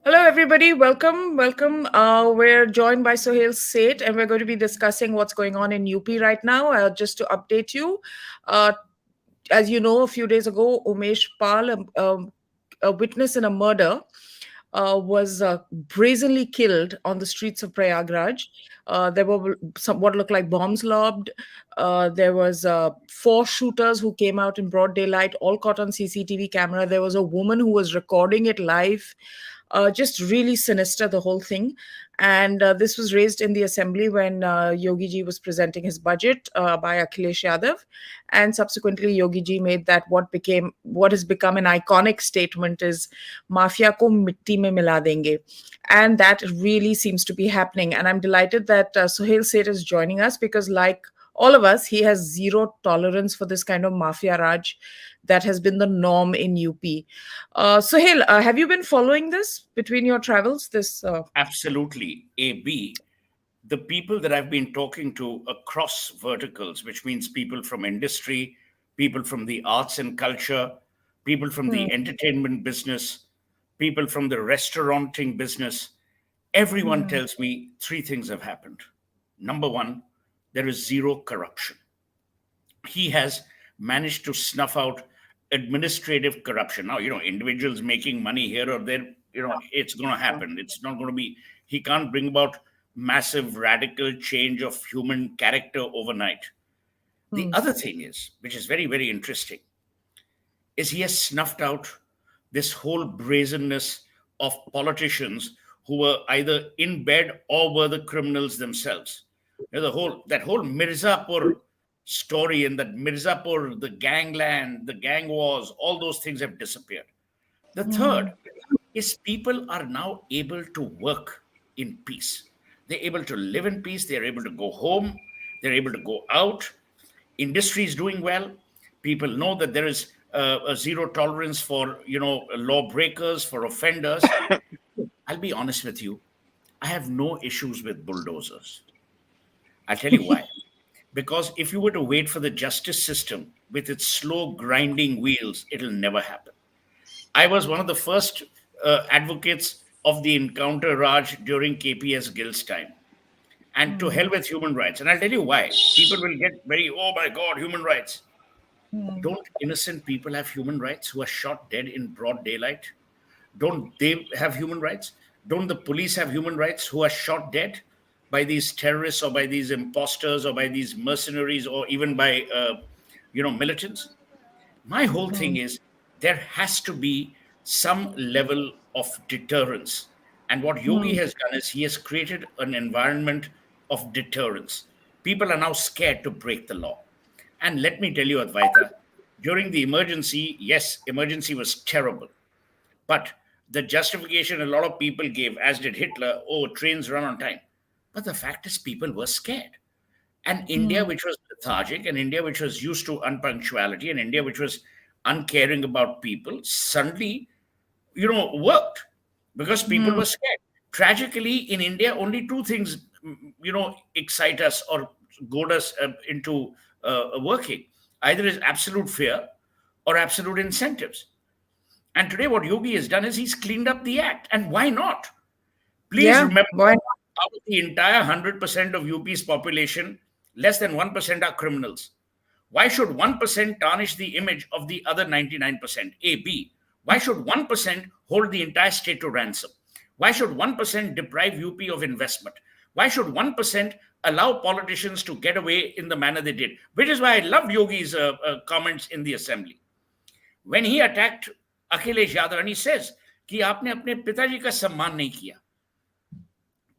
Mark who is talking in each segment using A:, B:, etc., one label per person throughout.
A: Hello, everybody. Welcome. We're joined by Suhel, Seth, and we're going to be discussing what's going on in UP right now. Just to update you, uh, as you know, a few days ago, Umesh Pal, a witness in a murder, was brazenly killed on the streets of Prayagraj. There were some what looked like bombs lobbed. There was four shooters who came out in broad daylight, all caught on CCTV camera. There was a woman who was recording it live. Just really sinister, the whole thing. And this was raised in the assembly when Yogi ji was presenting his budget by Akhilesh Yadav. And subsequently, Yogi ji made that what has become an iconic statement is Mafia ko mitti mein mila denge. And that really seems to be happening. And I'm delighted that Suhail Seth is joining us because, like all of us, he has zero tolerance for this kind of mafia raj that has been the norm in UP. Suhail, have you been following this between your travels?
B: Absolutely. AB, the people that I've been talking to across verticals, which means people from industry, people from the arts and culture, people from
A: Hmm,
B: the entertainment business, people from the restauranting business, everyone
A: hmm,
B: tells me three things have happened. Number one, there is zero corruption. He has managed to snuff out administrative corruption. Now, individuals making money here or there, it's going to happen. It's not going to be, he can't bring about massive radical change of human character overnight. The
A: hmm,
B: other thing is, which is very, very interesting, is he has snuffed out this whole brazenness of politicians who were either in bed or were the criminals themselves. The whole Mirzapur story and that Mirzapur, the gangland, the gang wars, all those things have disappeared. The
A: hmm,
B: third is people are now able to work in peace. They're able to live in peace. They're able to go home. They're able to go out. Industry is doing well. People know that there is a zero tolerance for lawbreakers, for offenders. I'll be honest with you. I have no issues with bulldozers. I'll tell you why. Because if you were to wait for the justice system with its slow grinding wheels, it'll never happen. I was one of the first advocates of the encounter Raj during KPS Gill's time. And to
A: hmm,
B: hell with human rights. And I'll tell you why. People will get very, oh my God, human rights.
A: hmm,
B: Don't innocent people have human rights who are shot dead in broad daylight? Don't they have human rights? Don't the police have human rights who are shot dead by these terrorists or by these imposters or by these mercenaries or even by, militants? My whole thing
A: hmm,
B: is there has to be some level of deterrence. And what Yogi
A: hmm,
B: has done is he has created an environment of deterrence. People are now scared to break the law. And let me tell you, Advaita, during the emergency, yes, emergency was terrible. But the justification a lot of people gave, as did Hitler, oh, trains run on time. But the fact is, people were scared. And India,
A: hmm,
B: which was lethargic, and India, which was used to unpunctuality, and India, which was uncaring about people, suddenly, worked because people
A: hmm,
B: were scared. Tragically, in India, only two things, excite us or goad us into working. Either is absolute fear or absolute incentives. And today, what Yogi has done is he's cleaned up the act. And why not? Please
A: yeah,
B: remember,
A: why?
B: out of the entire 100% of UP's population, less than 1% are criminals. Why should 1% tarnish the image of the other 99%? A, B. Why should 1% hold the entire state to ransom? Why should 1% deprive UP of investment? Why should 1% allow politicians to get away in the manner they did? Which is why I love Yogi's comments in the assembly. When he attacked Akhilesh Yadav and he says कि आपने अपने पिताजी का सम्मान नहीं किया.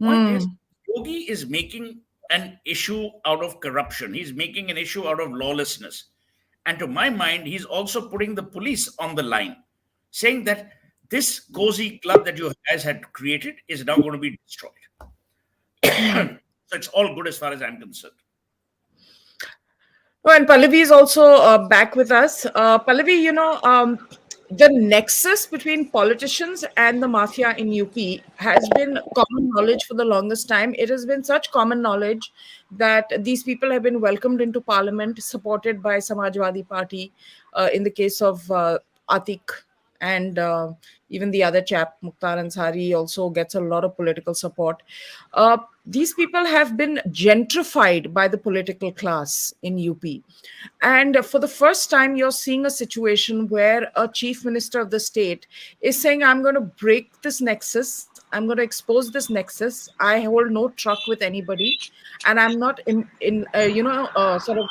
B: Point is,
A: Hmm,
B: Yogi is making an issue out of corruption. He's making an issue out of lawlessness. And to my mind, he's also putting the police on the line, saying that this cozy club that you guys had created is now going to be destroyed.
A: hmm.
B: So it's all good as far as I'm concerned.
A: Oh, and Pallavi is also back with us. Pallavi, the nexus between politicians and the mafia in UP has been common knowledge for the longest time. It has been such common knowledge that these people have been welcomed into parliament, supported by Samajwadi Party, in the case of Atik and even the other chap, Mukhtar Ansari, also gets a lot of political support. These people have been gentrified by the political class in UP. And for the first time, you're seeing a situation where a chief minister of the state is saying, I'm going to break this nexus. I'm going to expose this nexus. I hold no truck with anybody. And I'm not sort of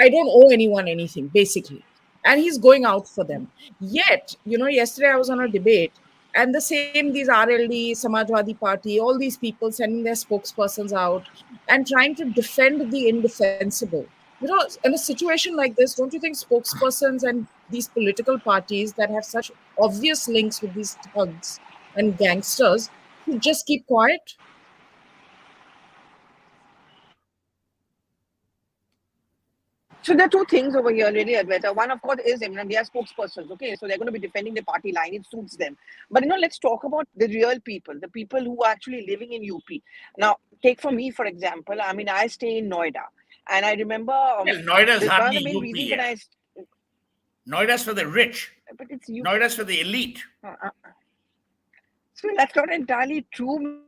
A: I don't owe anyone anything, basically. And he's going out for them. Yet, yesterday I was on a debate, and the same, these RLD, Samajwadi Party, all these people sending their spokespersons out and trying to defend the indefensible. In a situation like this, don't you think spokespersons and these political parties that have such obvious links with these thugs and gangsters should just keep quiet?
C: So there are two things over here, really, Advaita. One, of course, is they are spokespersons, okay? So they're going to be defending the party line. It suits them. But, let's talk about the real people, the people who are actually living in UP. Now, take for me, for example, I mean, I stay in Noida. And I remember
B: Well, Noida's
C: one of
B: hardly
C: the main
B: UP
C: reasons that
B: here. Noida's for the rich.
C: but it's UP.
B: Noida's for the elite.
C: So that's not entirely true.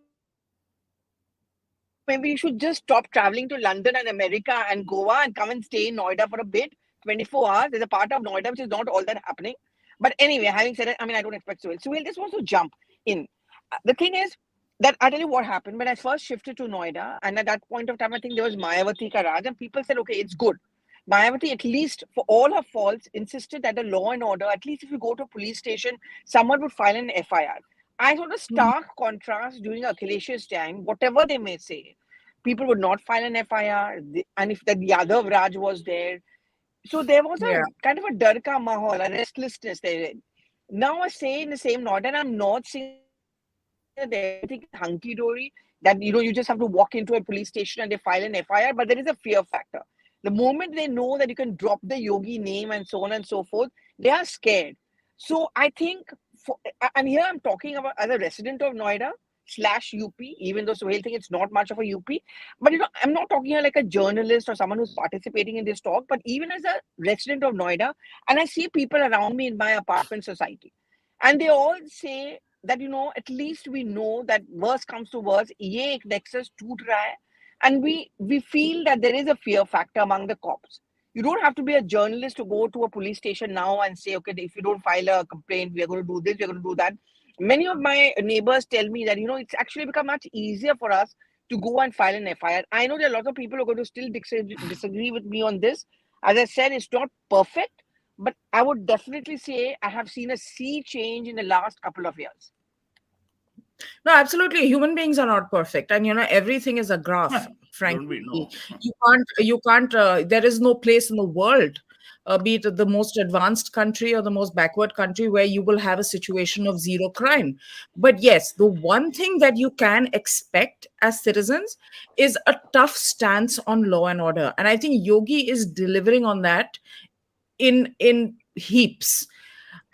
C: Maybe you should just stop traveling to London and America and Goa and come and stay in Noida for a bit. 24 hours. There's a part of Noida which is not all that happening. But anyway, having said it, I mean, I don't expect Suhel. Suhel just wants to jump in. The thing is that I tell you what happened when I first shifted to Noida, and at that point of time, I think there was Mayawati ka Raj, and people said, okay, it's good. Mayawati, at least for all her faults, insisted that the law and order, at least if you go to a police station, someone would file an FIR. I saw the stark contrast during Akhilesh's time, whatever they may say. People would not file an FIR, and if that Yadav Raj was there, so there was a
A: Yeah.
C: kind of a darka mahal, a restlessness there. Now I say in the same note, and I'm not saying that everything is hunky dory, that you just have to walk into a police station and they file an FIR, but there is a fear factor. The moment they know that you can drop the Yogi name and so on and so forth, they are scared. So I think, and here I'm talking about as a resident of Noida slash UP, even though Suhail think it's not much of a UP. But I'm not talking here like a journalist or someone who's participating in this talk, but even as a resident of Noida, and I see people around me in my apartment society, and they all say that at least we know that worse comes to worse, ye ek nexus toot raha hai, and we feel that there is a fear factor among the cops. You don't have to be a journalist to go to a police station now and say, okay, if you don't file a complaint, we are going to do this, we are going to do that. Many of my neighbors tell me that, it's actually become much easier for us to go and file an FIR. I know there are a lot of people who are going to still disagree with me on this. As I said, it's not perfect, but I would definitely say I have seen a sea change in the last couple of years.
A: No, absolutely. Human beings are not perfect, and everything is a graph.
B: Don't we
A: Frankly,
B: know?
A: you can't. There is no place in the world, be it the most advanced country or the most backward country, where you will have a situation of zero crime. But yes, the one thing that you can expect as citizens is a tough stance on law and order, and I think Yogi is delivering on that in heaps.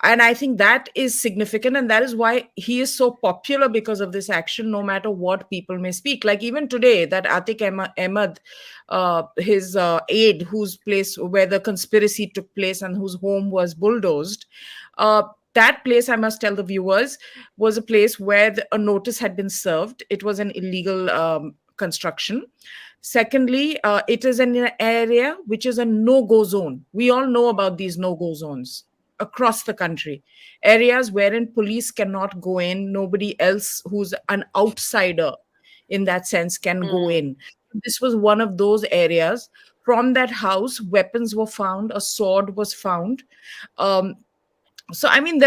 A: And I think that is significant, and that is why he is so popular, because of this action, no matter what people may speak. Like even today, that Atik Ahmed, his aide, whose place where the conspiracy took place and whose home was bulldozed, uh, that place, I must tell the viewers, was a place where a notice had been served. It was an illegal construction. Secondly, it is an area which is a no-go zone. We all know about these no-go zones across the country, areas wherein police cannot go in, nobody else who's an outsider in that sense can go
C: Mm.
A: in. This was one of those areas. From that house, weapons were found, a sword was found. um, so I mean,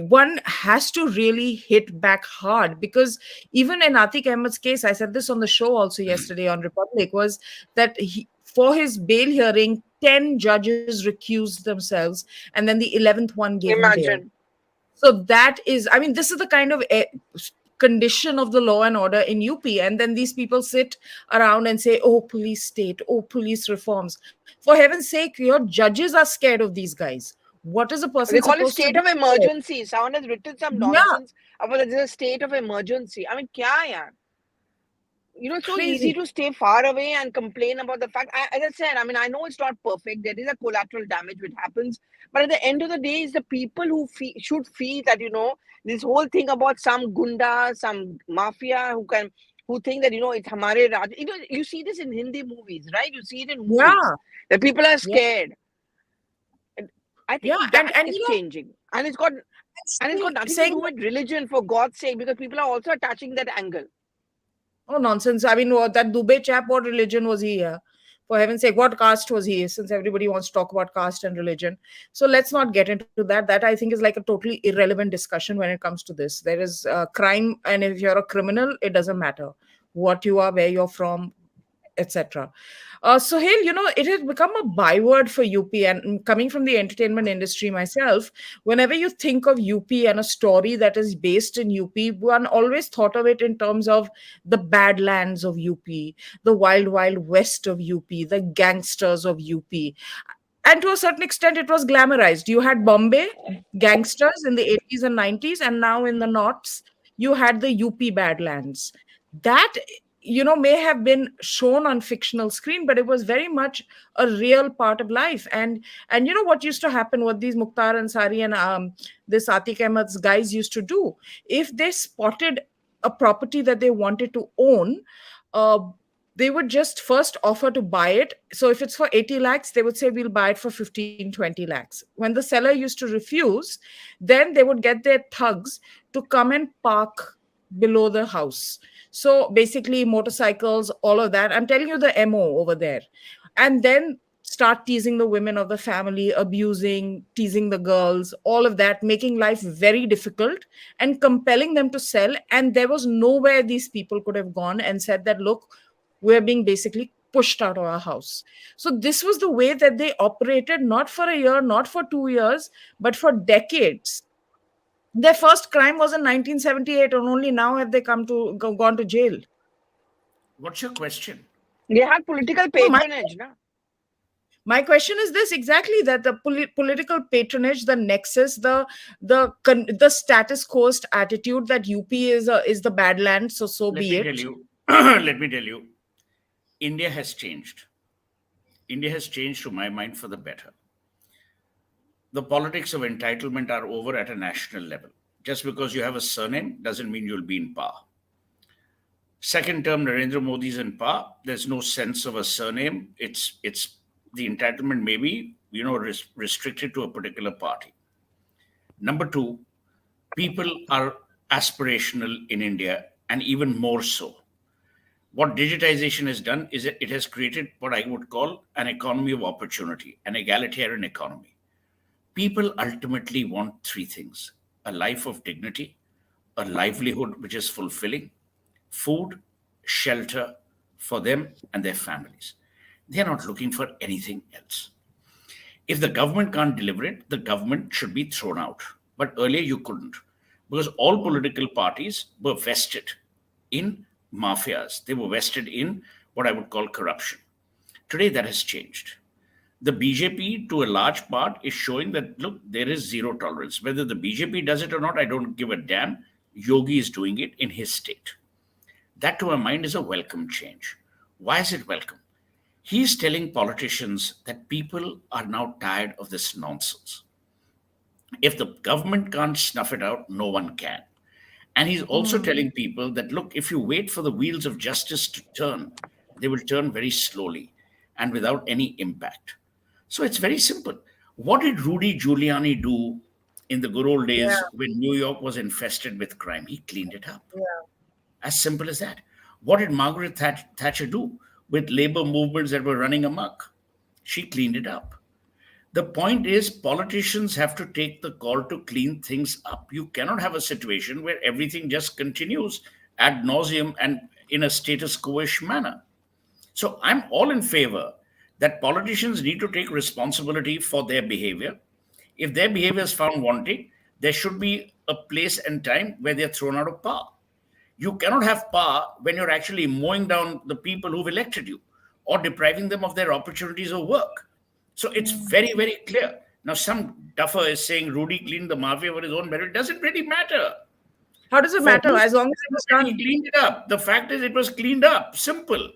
A: one has to really hit back hard, because even in Atik Ahmed's case, I said this on the show also yesterday on Republic, was that for his bail hearing, 10 judges recused themselves, and then the 11th one gave him bail.
C: Imagine.
A: So that is, I mean, this is the kind of condition of the law and order in UP. And then these people sit around and say, oh, police state, oh, police reforms. For heaven's sake, your judges are scared of these guys. What is a person
C: They call it
A: supposed to
C: state
A: do?
C: of emergency. Someone has written some
A: Yeah.
C: nonsense about there's a state of emergency. I mean, kya yaar? it's so easy to
A: Crazy.
C: stay far away and complain about the fact. As I said, I mean, I know it's not perfect. There is a collateral damage which happens, but at the end of the day, it's the people who should feel that this whole thing about some gunda, some mafia who think that it's hamare raj. You see this in Hindi movies, right? You see it in movies
A: Yeah.
C: that people are
A: Yeah.
C: scared. And I
A: Yeah.
C: think
A: And
C: that
A: and
C: is
A: you know,
C: changing, and it's got nothing to
A: saying
C: do with religion, for God's sake, because people are also attaching that angle.
A: oh, nonsense. I mean, what, that Dubey chap, what religion was he here? For heaven's sake, what caste was he? Since everybody wants to talk about caste and religion. So let's not get into that. That I think is like a totally irrelevant discussion when it comes to this. There is crime, and if you're a criminal, it doesn't matter what you are, where you're from, etc. Sohail, it has become a byword for UP. And coming from the entertainment industry myself, whenever you think of UP and a story that is based in UP, one always thought of it in terms of the badlands of UP, the wild, wild west of UP, the gangsters of UP. And to a certain extent, it was glamorized. You had Bombay gangsters in the 80s and 90s, and now in the noughts, you had the UP badlands. That may have been shown on fictional screen, but it was very much a real part of life. And what used to happen, what these Mukhtar Ansari and this Atiq Ahmed's guys used to do, if they spotted a property that they wanted to own, uh, they would just first offer to buy it. So if it's for 80 lakhs, they would say, we'll buy it for 15, 20 lakhs. When the seller used to refuse, then they would get their thugs to come and park below the house. So basically, motorcycles, all of that. I'm telling you the MO over there. And then start teasing the women of the family, abusing, teasing the girls, all of that, making life very difficult and compelling them to sell. And there was nowhere these people could have gone and said that, look, we're being basically pushed out of our house. So this was the way that they operated, not for a year, not for 2 years, but for decades. Their first crime was in 1978, and only now have they gone to jail.
B: What's your question?
C: They had political
A: No,
C: patronage, na?
A: my question is this exactly, that the political patronage, the nexus, the status quo attitude that UP is the badland, so
B: Let
A: be
B: me tell
A: it.
B: you, let me tell you, India has changed. India has changed, to my mind, for the better. The politics of entitlement are over at a national level. Just because you have a surname doesn't mean you'll be in power. Second term, Narendra Modi is in power. There's no sense of a surname. It's the entitlement may be restricted to a particular party. Number two, people are aspirational in India, and even more so. What digitization has done is it has created what I would call an economy of opportunity, an egalitarian economy. People ultimately want three things: a life of dignity, a livelihood which is fulfilling, food, shelter for them and their families. They are not looking for anything else. If the government can't deliver it, the government should be thrown out. But earlier you couldn't, because all political parties were vested in mafias. They were vested in what I would call corruption. Today that has changed. The BJP, to a large part, is showing that, look, there is zero tolerance. Whether the BJP does it or not, I don't give a damn. Yogi is doing it in his state. That, to my mind, is a welcome change. Why is it welcome? He's telling politicians that people are now tired of this nonsense. If the government can't snuff it out, no one can. And he's also
A: Hmm.
B: telling people that, look, if you wait for the wheels of justice to turn, they will turn very slowly and without any impact. So it's very simple. What did Rudy Giuliani do in the good old days
A: Yeah,
B: when New York was infested with crime? He cleaned it up.
A: yeah.
B: As simple as that. What did Margaret Thatcher do with labor movements that were running amok? She cleaned it up. The point is, politicians have to take the call to clean things up. You cannot have a situation where everything just continues ad nauseum and in a status quo-ish manner. So I'm all in favor that politicians need to take responsibility for their behavior. If their behavior is found wanting, there should be a place and time where they're thrown out of power. You cannot have power when you're actually mowing down the people who've elected you or depriving them of their opportunities of work. So it's very, very clear. Now, some duffer is saying Rudy cleaned the mafia for his own merit. It doesn't really matter.
A: How does it
B: For
A: matter
B: whose
A: as long as it was
B: sake? And he
A: done?
B: cleaned it up. The fact is, it was cleaned up. Simple.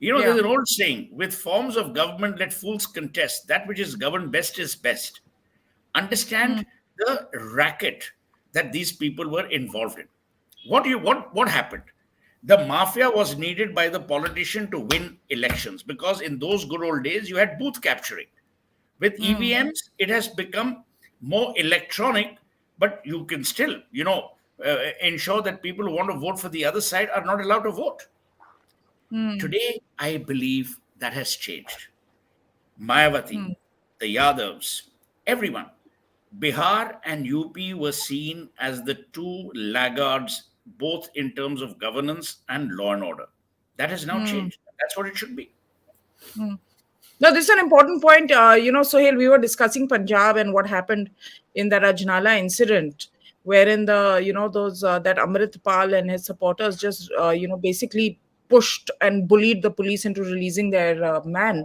B: There's
A: Yeah.
B: an old saying: with forms of government, let fools contest. That which is governed best is best.
A: Mm,
B: Understand the racket that these people were involved in. What happened? The mafia was needed by the politician to win elections, because in those good old days you had booth capturing. With
A: mm,
B: EVMs, it has become more electronic, but you can still, ensure that people who want to vote for the other side are not allowed to vote.
A: mm,
B: Today, I believe that has changed.
A: mm,
B: Mayawati, the Yadavs, everyone. Bihar and UP were seen as the two laggards, both in terms of governance and law and order. That has now
A: mm,
B: changed. That's what it should be.
A: mm. No, this is an important point. Sohail, we were discussing Punjab and what happened in the Rajnala incident, wherein those that Amrit Pal and his supporters just basically pushed and bullied the police into releasing their man.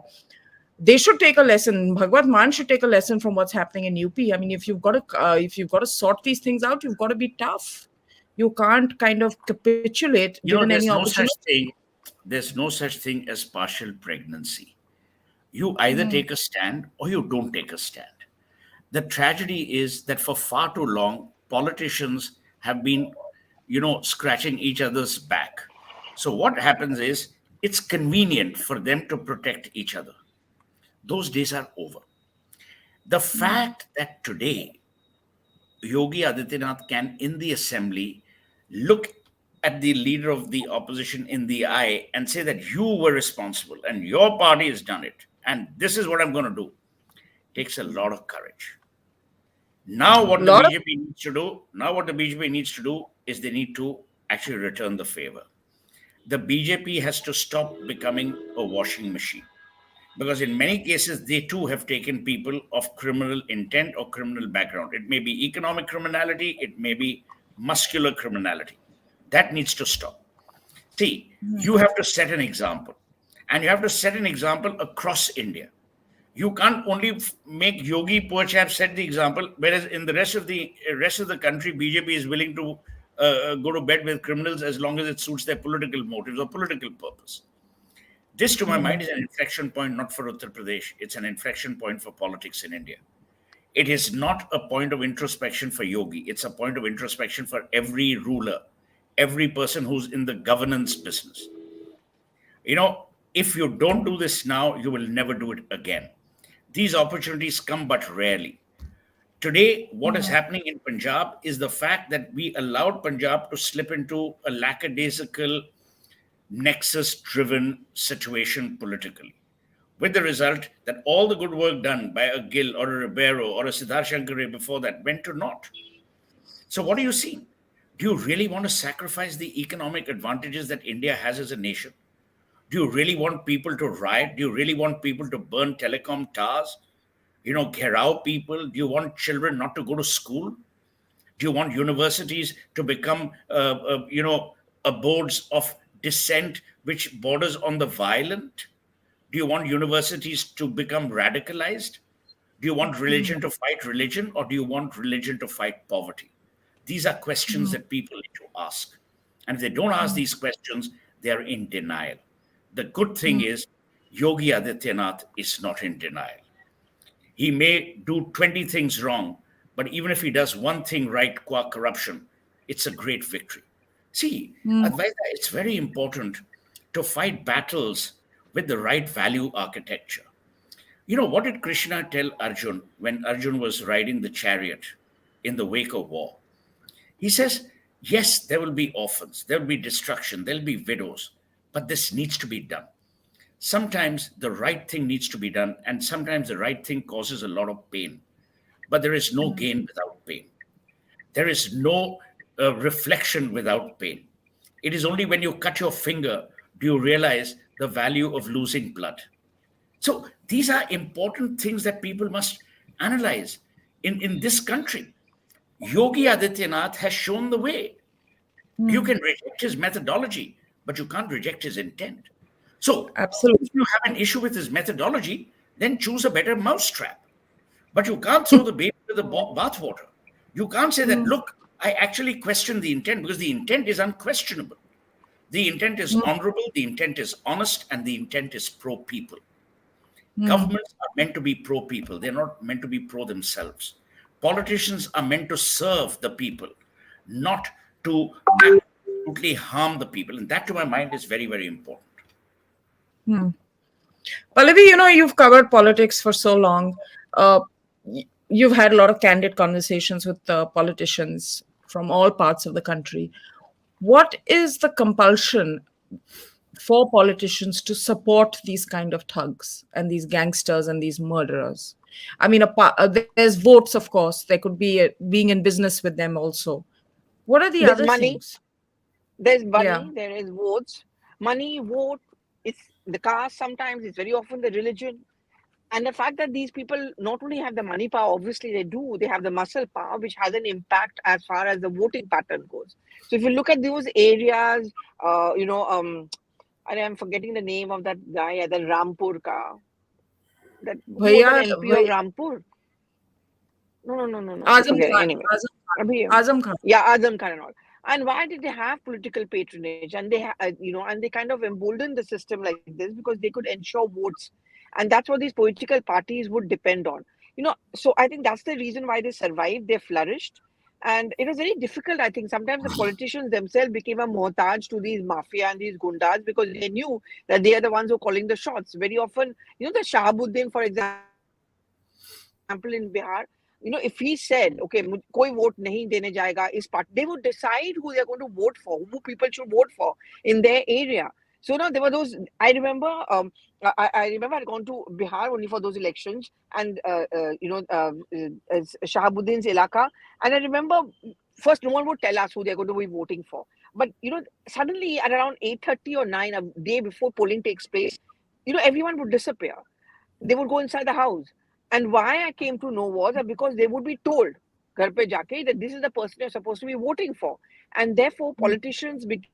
A: They should take a lesson. Bhagwat Maan should take a lesson from what's happening in UP. I mean, if you've got to sort these things out, you've got to be tough. You can't kind of capitulate given any
B: There's no
A: opportunity.
B: such thing. There's no such thing as partial pregnancy. You either
A: Mm,
B: take a stand or you don't take a stand. The tragedy is that for far too long, politicians have been, scratching each other's back. So what happens is it's convenient for them to protect each other. Those days are over. The fact that today Yogi Adityanath can, in the assembly, look at the leader of the opposition in the eye and say that you were responsible and your party has done it and this is what I'm going to do, takes a lot of courage. Now, what the
A: lot of
B: BJP needs to do, now what the BJP needs to do is they need to actually return the favor. The BJP has to stop becoming a washing machine, because in many cases they too have taken people of criminal intent or criminal background. It may be economic criminality, it may be muscular criminality. That needs to stop. See, you have to set an example, and you have to set an example across India. You can't only make Yogi poor chap set the example, whereas in the rest of the country, BJP is willing to go to bed with criminals as long as it suits their political motives or political purpose. This, to my mind, is an inflection point not for Uttar Pradesh. It's an inflection point for politics in India. It is not a point of introspection for Yogi. It's a point of introspection for every ruler, every person who's in the governance business. You know, if you don't do this now, you will never do it again. These opportunities come but rarely. Today, what is happening in Punjab is the fact that we allowed Punjab to slip into a lackadaisical, nexus driven situation politically, with the result that all the good work done by a Gill or a Ribeiro or a Siddhar Shankare before that went to naught. So, what do you see? Do you really want to sacrifice the economic advantages that India has as a nation? Do you really want people to riot? Do you really want people to burn telecom towers? Gherao people? Do you want children not to go to school? Do you want universities to become, abodes of dissent which borders on the violent? Do you want universities to become radicalized? Do you want religion to fight religion, or do you want religion to fight poverty? These are questions that people need to ask. And if they don't ask these questions, they are in denial. The good thing is, Yogi Adityanath is not in denial. He may do 20 things wrong, but even if he does one thing right, qua corruption, it's a great victory. See, Advaita, it's very important to fight battles with the right value architecture. What did Krishna tell Arjun when Arjun was riding the chariot in the wake of war? He says, yes, there will be orphans, there will be destruction, there will be widows, but this needs to be done. Sometimes the right thing needs to be done, and sometimes the right thing causes a lot of pain. But there is no gain without pain. There is no reflection without pain. It is only when you cut your finger do you realize the value of losing blood. So these are important things that people must analyze in this country. Yogi Adityanath has shown the way. You can reject his methodology, but you can't reject his intent. So,
A: absolutely.
B: if you have an issue with his methodology, then choose a better mousetrap. But you can't throw the baby with the bathwater. You can't say that, look, I actually question the intent because the intent is unquestionable. The intent is honorable, the intent is honest, and the intent is pro people.
A: Hmm.
B: Governments are meant to be pro people, they're not meant to be pro themselves. Politicians are meant to serve the people, not to absolutely harm the people. And that, to my mind, is very, very important.
A: Hmm. Pallavi, you've covered politics for so long. You've had a lot of candid conversations with politicians from all parts of the country. What is the compulsion for politicians to support these kind of thugs and these gangsters and these murderers? I mean, there's votes, of course. There could be being in business with them also. What are the
C: There's
A: other
C: money,
A: things?
C: there's
A: Yeah.
C: money, there is votes. Money, vote, it's the caste sometimes, it's very often the religion. And the fact that these people not only have the money power, obviously they do, they have the muscle power, which has an impact as far as the voting pattern goes. So if you look at those areas, and I'm forgetting the name of that guy at the Rampur ka, that who was
A: Bhaiya,
C: an MP of Rampur. No, no, no, no, no.
A: Azam
C: Forget it.
A: Khan,
C: Anyway,
A: Azam Khan,
C: Abhi,
A: Azam Khan.
C: yeah, Azam Khan and all. And why did they have political patronage? And and they kind of emboldened the system like this because they could ensure votes, and that's what these political parties would depend on. So I think that's the reason why they survived, they flourished, and it was very difficult. I think sometimes the politicians themselves became a mohtaj to these mafia and these gundas because they knew that they are the ones who are calling the shots. Very often, the Shahabuddin, for example, in Bihar, if he said, okay, koi vote nahi dene jayega is part, they would decide who they are going to vote for, who people should vote for in their area. So now there were those. I remember, I remember I'd gone to Bihar only for those elections, and Shahabuddin's Ilaka, and I remember first no one would tell us who they're going to be voting for, but suddenly at around 8:30 or 9, a day before polling takes place, everyone would disappear. They would go inside the house. And why I came to know was that because they would be told, घर पे जाके, that this is the person you're supposed to be voting for. And therefore, politicians became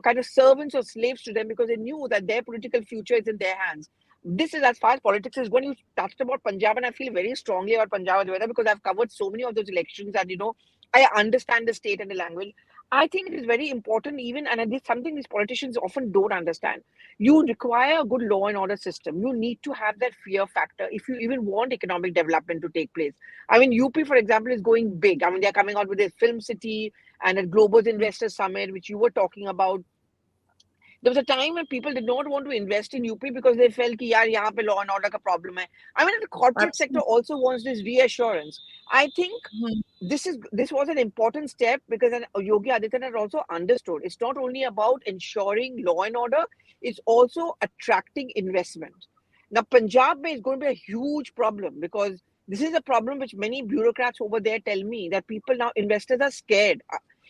C: kind of servants or slaves to them because they knew that their political future is in their hands. This is as far as politics is. When you touched about Punjab, and I feel very strongly about Punjab weather because I've covered so many of those elections, and I understand the state and the language. I think it is very important, even, and this is something these politicians often don't understand. You require a good law and order system. You need to have that fear factor if you even want economic development to take place. I mean, UP, for example, is going big. I mean, they're coming out with a film city and a Global Investor Summit, which you were talking about. There was a time when people did not want to invest in UP because they felt कि यार यहाँ पे law and order का problem है. I mean, the corporate sector
A: Absolutely.
C: also wants this reassurance. I think
A: Hmm.
C: this was an important step because Yogi Adityanath also understood it's not only about ensuring law and order, it's also attracting investment. Now, Punjab is going to be a huge problem because this is a problem which many bureaucrats over there tell me that people now, investors are scared.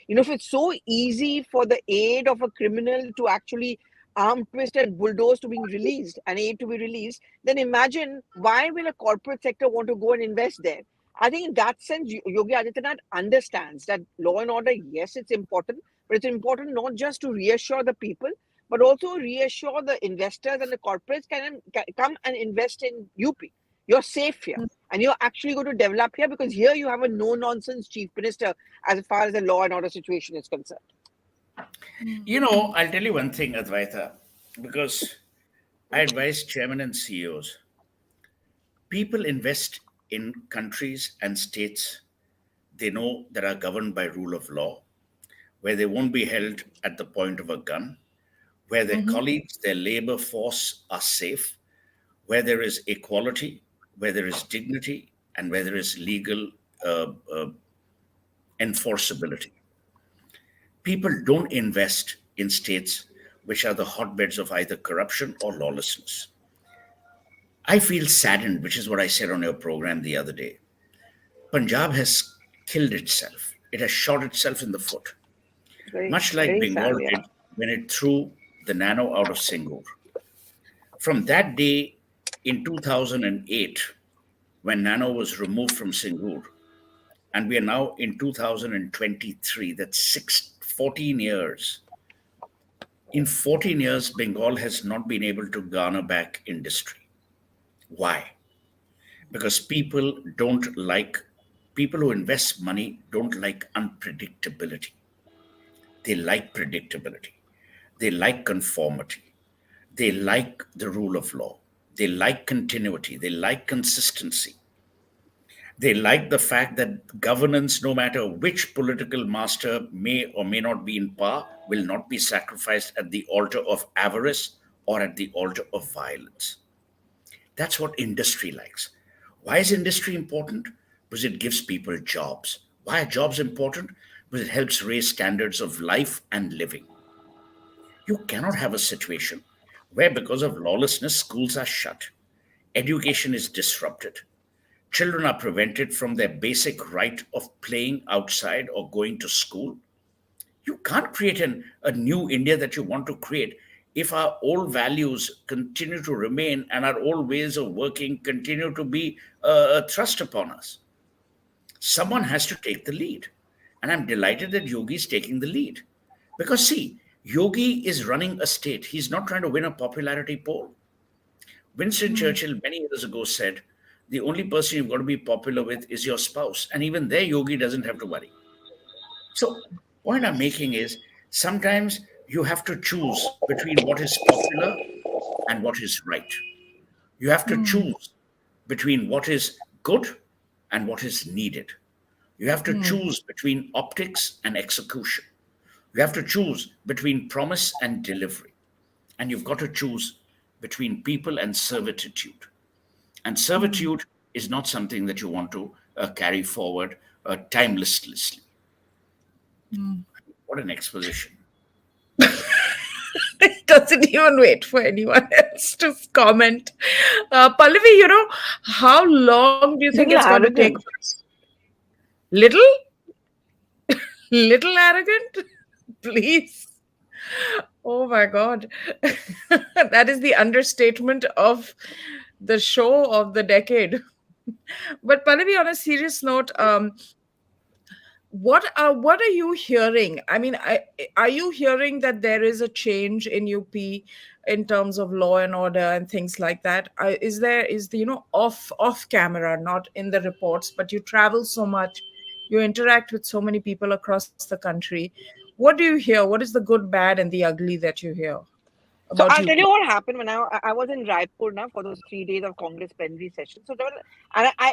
C: If it's so easy for the aid of a criminal to actually arm twist and bulldoze to being released and aid to be released, then imagine why will a corporate sector want to go and invest there? I think in that sense, Yogi Adityanath understands that law and order, yes, it's important, but it's important not just to reassure the people, but also reassure the investors and the corporates can come and invest in UP. You're safe here. And you're actually going to develop here because here you have a no nonsense chief minister as far as the law and order situation is concerned.
B: I'll tell you one thing, Advaita, because I advise chairman and CEOs. People invest in countries and states they know that are governed by rule of law, where they won't be held at the point of a gun, where their colleagues, their labor force are safe, where there is equality, where there is dignity, and where there is legal enforceability. People don't invest in states which are the hotbeds of either corruption or lawlessness. I feel saddened, which is what I said on your program the other day. Punjab has killed itself. It has shot itself in the foot,
C: Very,
B: much like
C: very sad,
B: Bengal
C: yeah.
B: did when it threw the nano out of Singur. From that day in 2008, when nano was removed from Singur, and we are now in 2023, that's 14 years. In 14 years, Bengal has not been able to garner back industry. Why? because people who invest money don't like unpredictability. They like predictability. They like conformity. They like the rule of law. They like continuity. They like consistency. They like the fact that governance, no matter which political master may or may not be in power, will not be sacrificed at the altar of avarice or at the altar of violence. That's what industry likes. Why is industry important? Because it gives people jobs. Why are jobs important? Because it helps raise standards of life and living. You cannot have a situation where, because of lawlessness, schools are shut, education is disrupted, children are prevented from their basic right of playing outside or going to school. You can't create a new India that you want to create if our old values continue to remain and our old ways of working continue to be thrust upon us. Someone has to take the lead. And I'm delighted that Yogi is taking the lead. Because, see, Yogi is running a state. He's not trying to win a popularity poll. Winston Churchill many years ago said, the only person you've got to be popular with is your spouse. And even there, Yogi doesn't have to worry. So, point I'm making is sometimes you have to choose between what is popular and what is right. You have to choose between what is good and what is needed. You have to choose between optics and execution. You have to choose between promise and delivery. And you've got to choose between people and servitude. And servitude is not something that you want to carry forward timelessly. What an exposition.
A: It doesn't even wait for anyone else to comment. Pallavi, how long do you think it's
C: Little
A: going to take
C: arrogant.
A: for us? Little? Little arrogant? Please. Oh my God. That is the understatement of the show of the decade. But Pallavi, on a serious note, what are you hearing? I mean, are you hearing that there is a change in UP in terms of law and order and things like that? Is the off camera, not in the reports, but you travel so much, you interact with so many people across the country. What do you hear? What is the good, bad, and the ugly that you hear
C: So
A: about
C: I'll tell you
A: UP?
C: what happened when I was in Raipur now for those 3 days of Congress plenary session. So there were,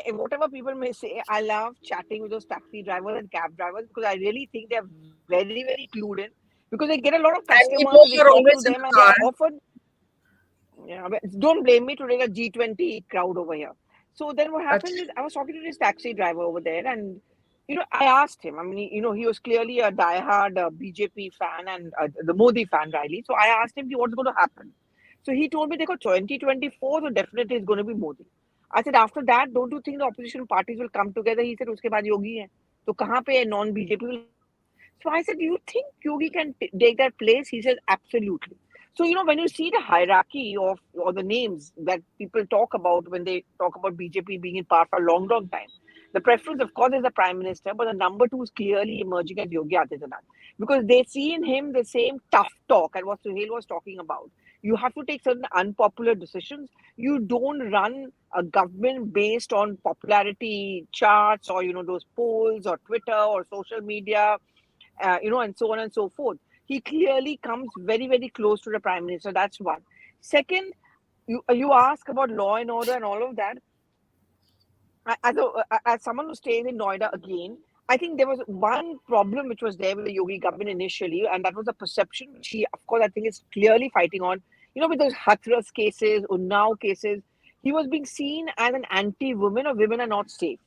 C: and whatever people may say, I love chatting with those taxi drivers and cab drivers because I really think they're very very clued in because they get a lot of
A: And we
C: customers. So they
A: both are
C: talk to
A: always
C: them
A: in
C: and
A: the
C: they are
A: car.
C: offered. Yeah, but don't blame me to take a G20 crowd over here. So then what
A: But
C: happened is I was talking to this taxi driver over there, and I asked him. I mean, he was clearly a diehard BJP fan and the Modi fan, Riley. So I asked him, what's going to happen? So he told me they got 2024, so definitely it's going to be Modi. I said, after that, don't you think the opposition parties will come together? He said, uske baad Yogi hai. So kahan pe non BJP will come? So I said, do you think Yogi can take that place? He says, absolutely. So, when you see the hierarchy of or the names that people talk about when they talk about BJP being in power for a long, long time, the preference, of course, is the prime minister, but the number two is clearly emerging as Yogi Adityanath because they see in him the same tough talk and what Suhel was talking about. You have to take certain unpopular decisions. You don't run a government based on popularity charts or, those polls or Twitter or social media and so on and so forth. He clearly comes very, very close to the prime minister. That's one. Second, you ask about law and order and all of that. As someone who stays in Noida again, I think there was one problem which was there with the Yogi government initially, and that was a perception which he, of course, I think is clearly fighting on. With those Hathras cases, Unnao cases, he was being seen as an anti-woman or women are not safe.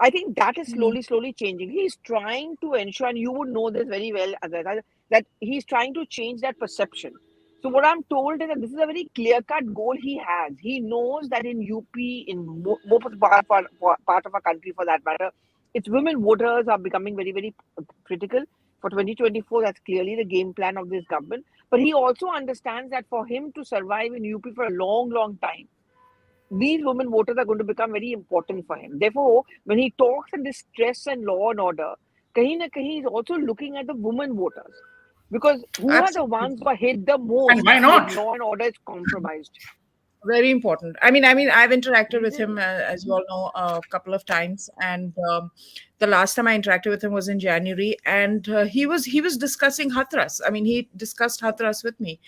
C: I think that is slowly, slowly changing. He's trying to ensure, and you would know this very well, Azad, that he's trying to change that perception. So what I'm told is that this is a very clear-cut goal he has. He knows that in UP, in most part of our country, for that matter, its women voters are becoming very, very critical. For 2024, that's clearly the game plan of this government. But he also understands that for him to survive in UP for a long, long time, these women voters are going to become very important for him. Therefore, when he talks in this stress and law and order, kahin na kahin he's also looking at the women voters because who are the
A: absolutely.
C: ones who are hit the
B: And
C: most
B: why
C: when
B: not?
C: law and order is compromised.
A: Very important. I mean, I've interacted with him, as you all know, a couple of times, and the last time I interacted with him was in January, and he was discussing Hathras. I mean, he discussed Hathras with me.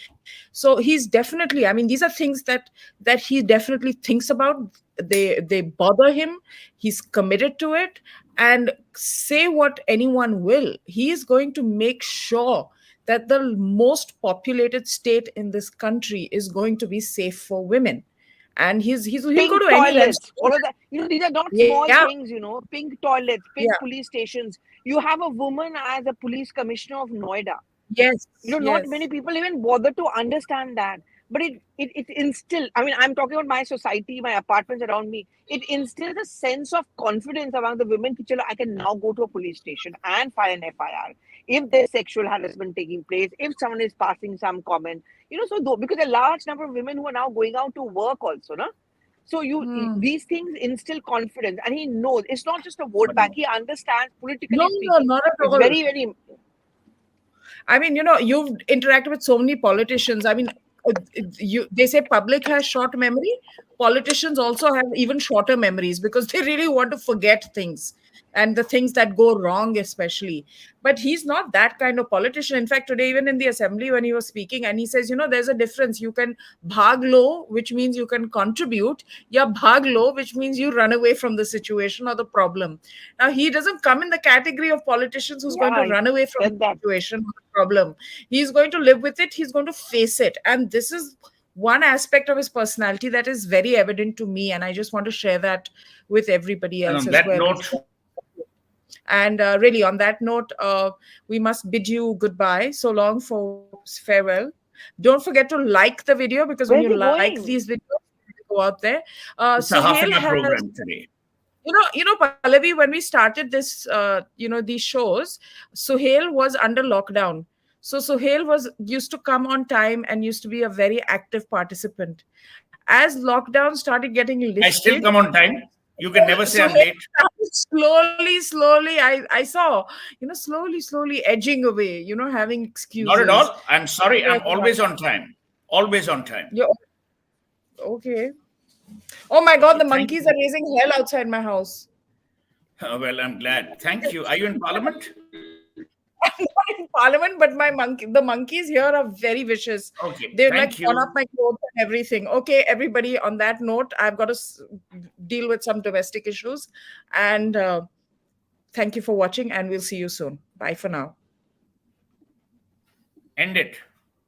A: So he's definitely. I mean, these are things that he definitely thinks about. They bother him. He's committed to it, and say what anyone will, he is going to make sure that the most populated state in this country is going to be safe for women, and he'll go
C: Pink
A: to any lengths
C: toilets,
A: to do
C: all of that. These are not
A: that.
C: small
A: Yeah,
C: things, pink toilets,
A: yeah,
C: pink police stations. You have a woman as a police commissioner of Noida.
A: yes,
C: Not many
A: yes.
C: people even bother to understand that. But it instills, I mean, I'm talking about my society, my apartments around me. It instills a sense of confidence among the women. Ki, "Chalo, I can now go to a police station and file an FIR if there's sexual harassment taking place, if someone is passing some comment. So though, because a large number of women who are now going out to work also, no? So
A: Hmm.
C: these things instill confidence, and he knows it's not just a vote
B: But
C: bank.
B: no.
C: He understands,
A: No,
C: politically
A: no,
C: speaking,
A: not at
C: it's
A: all.
C: very, very.
A: I mean, you've interacted with so many politicians. I mean, they say public has short memory. Politicians also have even shorter memories because they really want to forget things, and the things that go wrong, especially. But he's not that kind of politician. In fact, today, even in the assembly, when he was speaking, and he says, there's a difference. You can bhag lo, which means you can contribute. Yeah, bhag lo, which means you run away from the situation or the problem. Now, he doesn't come in the category of politicians who's going to
C: Yeah,
A: run away
C: he
A: from the
C: said that.
A: situation or the problem. He's going to live with it, he's going to face it. And this is one aspect of his personality that is very evident to me. And I just want to share that with everybody
B: And
A: else
B: on
A: as
B: that
A: well.
B: note,
A: And really, on that note, we must bid you goodbye. So long, folks. Farewell. Don't forget to like the video, because when you
C: Where's he
A: like these
C: going?
A: videos, they go out there.
B: it's a half
A: Suhail
B: an hour
A: has
B: program today.
A: Pallavi, when we started this, these shows, Suhail was under lockdown. So Suhail was used to come on time and used to be a very active participant. As lockdown started getting
B: I
A: lifted,
B: still come on time. You can never say
A: Suhail
B: I'm late.
A: started slowly, I saw, slowly edging away, having
B: Not at
A: excuses.
B: all. I'm sorry. I'm always on time. Always on time.
A: You're okay. Oh my God,
B: Okay.
A: the
B: Thank
A: monkeys are
B: you.
A: raising hell outside my house.
B: Well, I'm glad. Thank you. Are you in Parliament?
A: I'm not in parliament, but the monkeys here are very vicious.
B: Okay.
A: They've like
B: Thank
A: gone up
B: you.
A: my clothes and everything. Okay, everybody. On that note, I've got to deal with some domestic issues, and thank you for watching. And we'll see you soon. Bye for now.
B: End it.